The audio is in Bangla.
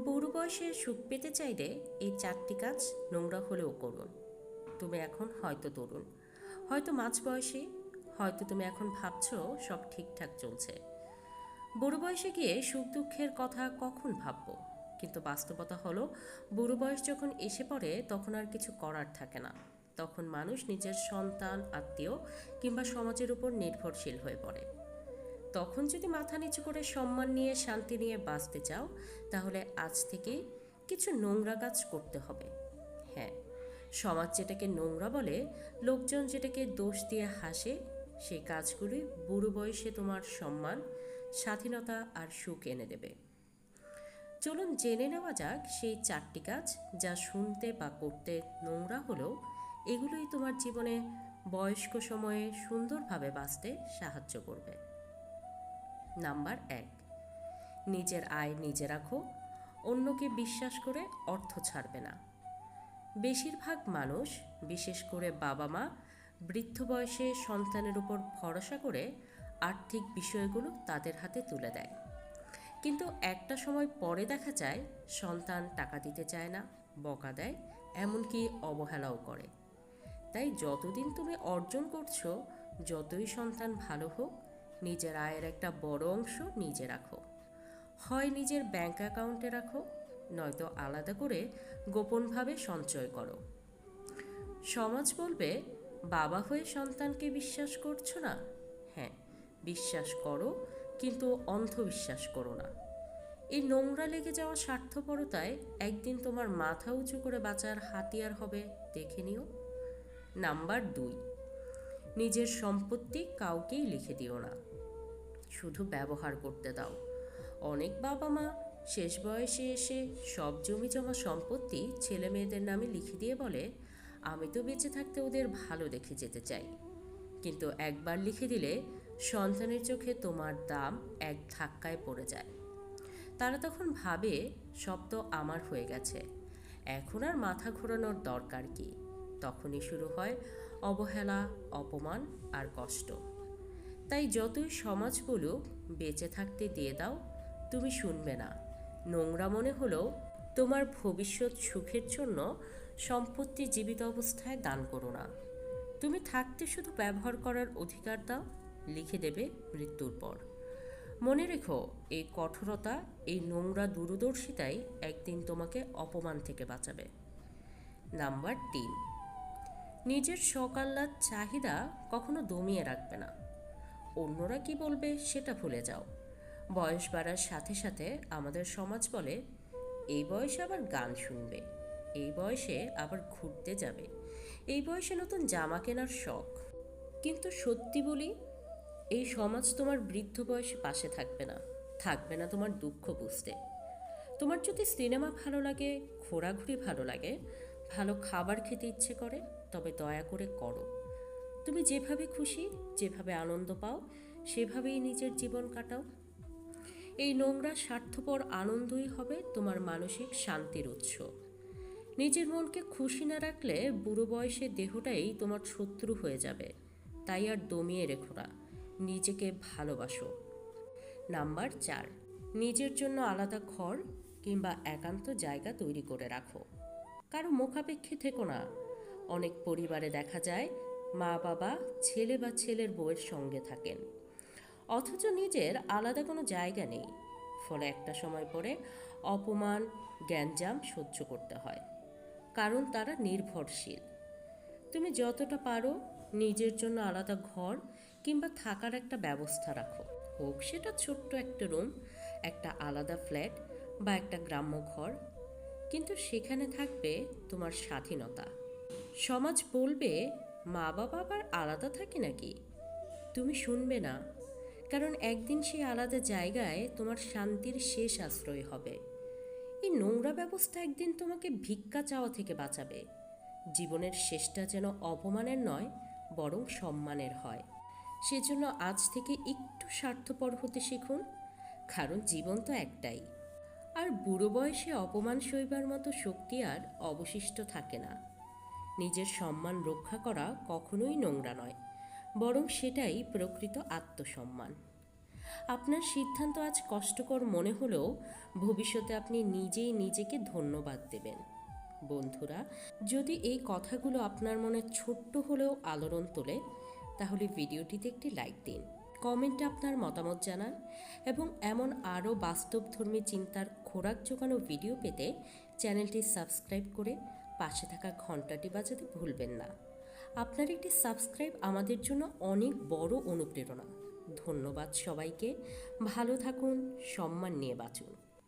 বুড়ো বয়সে সুখ পেতে চাইলে এই 4টি কাজ নোংরা হলেও করুন। তুমি এখন হয়তো তরুণ, হয়তো মাঝবয়সী, হয়তো তুমি এখন ভাবছো সব ঠিকঠাক চলছে। বুড়ো বয়সে গিয়ে সুখ দুঃখের কথা কখন ভাববো, কিন্তু বাস্তবতা হলো বুড়ো বয়স যখন এসে পড়ে তখন আর কিছু করার থাকে না। তখন মানুষ নিজের সন্তান, আত্মীয় কিংবা সমাজের উপর নির্ভরশীল হয়ে পড়ে। তখন যদি মাথা নিচু করে সম্মান নিয়ে শান্তি নিয়ে বাঁচতে চাও, তাহলে আজ থেকেই কিছু নোংরা কাজ করতে হবে। হ্যাঁ, সমাজ যেটাকে নোংরা বলে, লোকজন যেটাকে দোষ দিয়ে হাসে, সেই কাজগুলি বুড়ো বয়সে তোমার সম্মান, স্বাধীনতা আর সুখ এনে দেবে। চলুন জেনে নেওয়া যাক সেই 4টি কাজ যা শুনতে বা করতে নোংরা হলেও এগুলোই তোমার জীবনে বয়স্ক সময়ে সুন্দরভাবে বাঁচতে সাহায্য করবে। নাম্বার 1, নিজের আয় নিজে রাখো, অন্যকে বিশ্বাস করে অর্থ ছাড়বে না। বেশিরভাগ মানুষ, বিশেষ করে বাবা মা, বৃদ্ধ বয়সে সন্তানের উপর ভরসা করে আর্থিক বিষয়গুলো তাদের হাতে তুলে দেয়। কিন্তু একটা সময় পরে দেখা যায় সন্তান টাকা দিতে চায় না, বকা দেয়, এমনকি অবহেলাও করে। তাই যতদিন তুমি অর্জন করছো, যতই সন্তান ভালো হোক, নিজের আয়ের একটা বড় অংশ নিজে রাখো। হয় নিজের ব্যাংক অ্যাকাউন্টে রাখো, নয়তো আলাদা করে গোপনভাবে সঞ্চয় করো। সমাজ বলবে, বাবা হয়ে সন্তানকে বিশ্বাস করছো না। হ্যাঁ, বিশ্বাস করো, কিন্তু অন্ধবিশ্বাস করো না। এই নোংরা লেগে যাওয়া স্বার্থপরতায় একদিন তোমার মাথা উঁচু করে বাঁচার হাতিয়ার হবে, দেখে নিও। নাম্বার 2, নিজের সম্পত্তি কাউকেই লিখে দিও না, শুধু ব্যবহার করতে দাও। অনেক বাবা মা শেষ বয়সে এসে সব জমি জমা সম্পত্তি ছেলে মেয়েদের নামে লিখে দিয়ে বলে, আমি তো বেঁচে থাকতে ওদের ভালো দেখে যেতে চাই। কিন্তু একবার লিখে দিলে সন্তানের চোখে তোমার দাম এক ধাক্কায় পড়ে যায়। তারা তখন ভাবে, সব তো আমার হয়ে গেছে, এখন আর মাথা ঘোরানোর দরকার কি। তখনই শুরু হয় অবহেলা, অপমান আর কষ্ট। তাই যতই সমাজ বলুক বেঁচে থাকতে দিয়ে দাও, তুমি শুনবে না। নোংরা মনে হলেও তোমার ভবিষ্যৎ সুখের জন্য সম্পত্তি জীবিত অবস্থায় দান করো না। তুমি থাকতে শুধু ব্যবহার করার অধিকার দাও, লিখে দেবে মৃত্যুর পর। মনে রেখো, এই কঠোরতা, এই নোংরা দূরদর্শিতাই একদিন তোমাকে অপমান থেকে বাঁচাবে। নাম্বার 3, নিজের শখ আহ্লাদ চাহিদা কখনো দমিয়ে রাখবে না। অন্যরা কি বলবে সেটা ভুলে যাও। বয়স বাড়ার সাথে সাথে আমাদের সমাজ বলে, এই বয়সে আবার গান শুনবে, এই বয়সে আবার ঘুরতে যাবে, এই বয়সে নতুন জামা কেনার শখ। কিন্তু সত্যি বলি, এই সমাজ তোমার বৃদ্ধ বয়সে পাশে থাকবে না, থাকবে না তোমার দুঃখ বুঝতে। তোমার যদি সিনেমা ভালো লাগে, ঘোরাঘুরি ভালো লাগে, ভালো খাবার খেতে ইচ্ছে করে, তবে দয়া করে করো। তুমি যেভাবে খুশি, যেভাবে আনন্দ পাও, সেভাবেই নিজের জীবন কাটাও। এই নোংরা স্বার্থপর আনন্দই হবে তোমার মানসিক শান্তির উৎস। নিজের মনকে খুশি না রাখলে বুড়ো বয়সে দেহটাই তোমার শত্রু হয়ে যাবে। তাই আর দমিয়ে রেখো না, নিজেকে ভালোবাসো। নাম্বার 4, নিজের জন্য আলাদা ঘর কিংবা একান্ত জায়গা তৈরি করে রাখো। কারো মুখাপেক্ষী থেকো না। অনেক পরিবারে দেখা যায় মা বাবা ছেলে বা ছেলের বউয়ের সঙ্গে থাকেন, অথচ নিজের আলাদা কোনো জায়গা নেই। ফলে একটা সময় পরে অপমান, গ্যাঞ্জাম সহ্য করতে হয়, কারণ তারা নির্ভরশীল। তুমি যতটা পারো নিজের জন্য আলাদা ঘর কিংবা থাকার একটা ব্যবস্থা রাখো। হোক সেটা ছোট্ট একটা রুম, একটা আলাদা ফ্ল্যাট বা একটা গ্রাম্য ঘর, কিন্তু সেখানে থাকবে তোমার স্বাধীনতা। সমাজ বলবে, মা বাবা আবার আলাদা থাকে নাকি? তুমি শুনবে না, কারণ একদিন সেই আলাদা জায়গায় তোমার শান্তির শেষ আশ্রয় হবে। এই নোংরা ব্যবস্থা একদিন তোমাকে ভিক্ষা চাওয়া থেকে বাঁচাবে। জীবনের শেষটা যেন অপমানের নয়, বরং সম্মানের হয়। সেজন্য আজ থেকে একটু স্বার্থপর হতে শিখুন, কারণ জীবন তো একটাই। আর বুড়ো বয়সে অপমান সইবার মতো শক্তি আর অবশিষ্ট থাকে না। নিজের সম্মান রক্ষা করা কখনোই নোংরা নয়, বরং সেটাই প্রকৃত আত্মসম্মান। আপনার সিদ্ধান্ত আজ কষ্টকর মনে হলেও ভবিষ্যতে আপনি নিজেই নিজেকে ধন্যবাদ দেবেন। বন্ধুরা, যদি এই কথাগুলো আপনার মনে ছোট্ট হলেও আলোড়ন তোলে, তাহলে ভিডিওটিতে একটি লাইক দিন, কমেন্টে আপনার মতামত জানান এবং এমন আরও বাস্তবধর্মী চিন্তার খোরাক জোগানো ভিডিও পেতে চ্যানেলটি সাবস্ক্রাইব করে পাশে থাকা ঘন্টাটি বাজাতে ভুলবেন না। আপনার একটি সাবস্ক্রাইব আমাদের জন্য অনেক বড় অনুপ্রেরণা। ধন্যবাদ সবাইকে। ভালো থাকুন, সম্মান নিয়ে বাঁচুন।